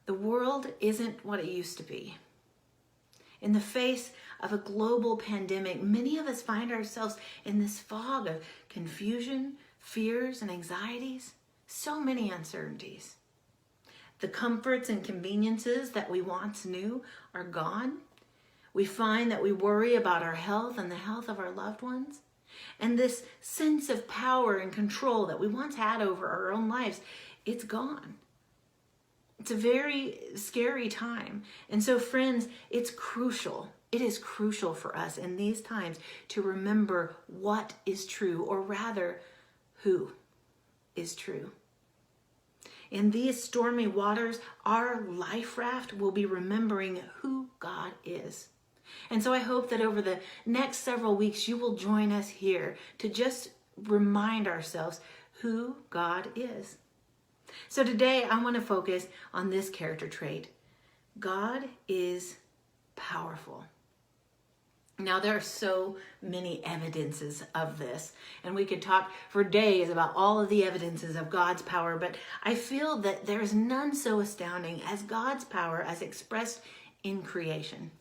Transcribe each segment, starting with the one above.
The world isn't what it used to be. In the face of a global pandemic, many of us find ourselves in this fog of confusion, fears, and anxieties. So many uncertainties. The comforts and conveniences that we once knew are gone. We find that we worry about our health and the health of our loved ones. And this sense of power and control that we once had over our own lives, it's gone. It's a very scary time. And so, friends, it's crucial. It is crucial for us in these times to remember what is true, or rather, who is true. In these stormy waters, our life raft will be remembering who God is. And so I hope that over the next several weeks, you will join us here to just remind ourselves who God is. So today, I want to focus on this character trait. God is powerful. Now, there are so many evidences of this, and we could talk for days about all of the evidences of God's power, but I feel that there is none so astounding as God's power as expressed in creation.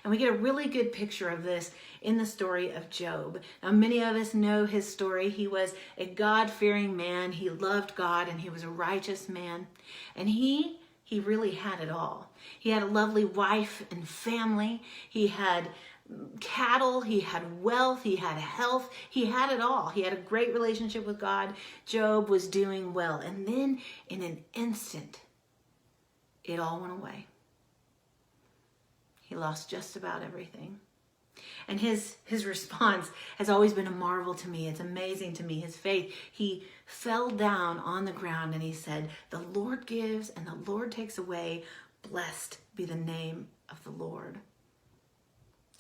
And we get a really good picture of this in the story of Job. Now, many of us know his story. He was a God-fearing man. He loved God, and he was a righteous man. And he really had it all. He had a lovely wife and family. He had cattle. He had wealth. He had health. He had it all. He had a great relationship with God. Job was doing well. And then, in an instant, it all went away. He lost just about everything. And his response has always been a marvel to me. It's amazing to me, his faith. He fell down on the ground and he said, "The Lord gives and the Lord takes away. Blessed be the name of the Lord."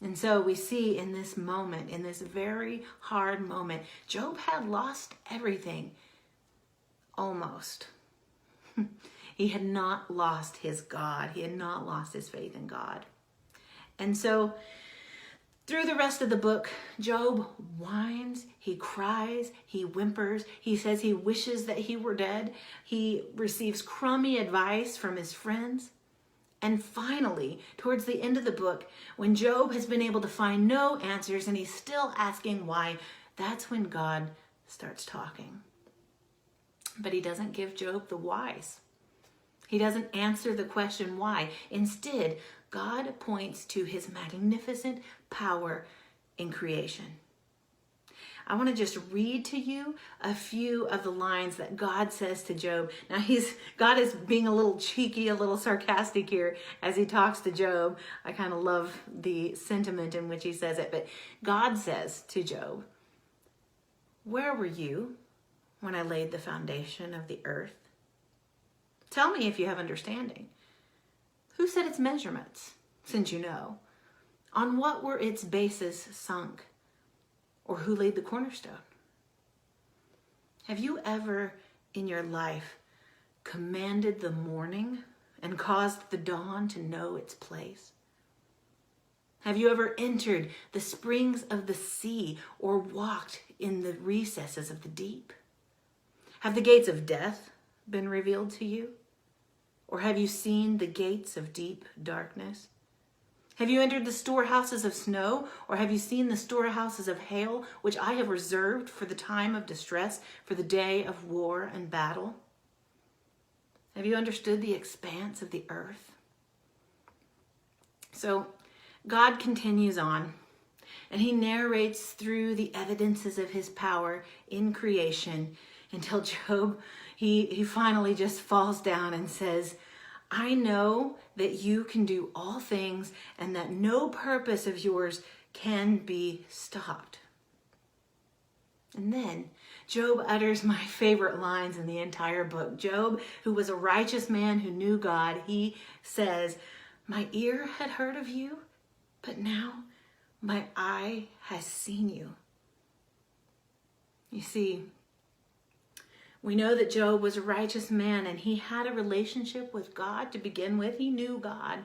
And so we see in this moment, in this very hard moment, Job had lost everything. Almost. He had not lost his God. He had not lost his faith in God. And so through the rest of the book, Job whines, he cries, he whimpers, he says he wishes that he were dead. He receives crummy advice from his friends. And finally, towards the end of the book, when Job has been able to find no answers and he's still asking why, that's when God starts talking. But he doesn't give Job the whys. He doesn't answer the question why. Instead, God points to his magnificent power in creation. I want to just read to you a few of the lines that God says to Job. Now, God is being a little cheeky, a little sarcastic here as he talks to Job. I kind of love the sentiment in which he says it. But God says to Job, "Where were you when I laid the foundation of the earth? Tell me if you have understanding. Who set its measurements, since you know? On what were its bases sunk? Or who laid the cornerstone? Have you ever in your life commanded the morning and caused the dawn to know its place? Have you ever entered the springs of the sea or walked in the recesses of the deep? Have the gates of death been revealed to you? Or have you seen the gates of deep darkness? Have you entered the storehouses of snow, or have you seen the storehouses of hail, which I have reserved for the time of distress, for the day of war and battle? Have you understood the expanse of the earth?" So God continues on, and he narrates through the evidences of his power in creation until Job, he finally just falls down and says, "I know that you can do all things and that no purpose of yours can be stopped." And then Job utters my favorite lines in the entire book. Job, who was a righteous man who knew God, he says, "My ear had heard of you, but now my eye has seen you." You see, we know that Job was a righteous man and he had a relationship with God to begin with. He knew God.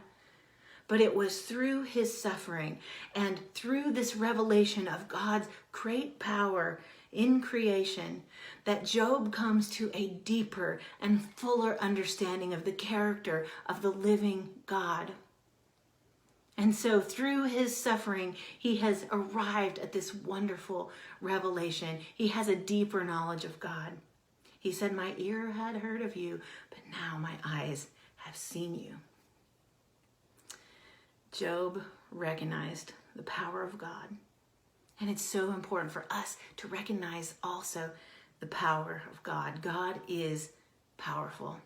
But it was through his suffering and through this revelation of God's great power in creation that Job comes to a deeper and fuller understanding of the character of the living God. And so through his suffering, he has arrived at this wonderful revelation. He has a deeper knowledge of God. He said, my ear had heard of you, but now my eyes have seen you. Job recognized the power of God. And it's so important for us to recognize also the power of God. God is powerful.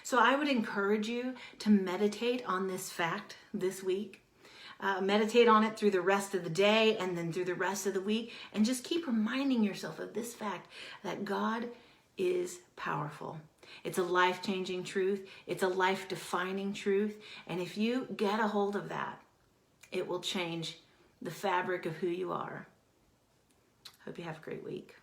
So I would encourage you to meditate on this fact this week. Meditate on it through the rest of the day and then through the rest of the week. And just keep reminding yourself of this fact that God is powerful. It's a life-changing truth. It's a life-defining truth. And if you get a hold of that, it will change the fabric of who you are. Hope you have a great week.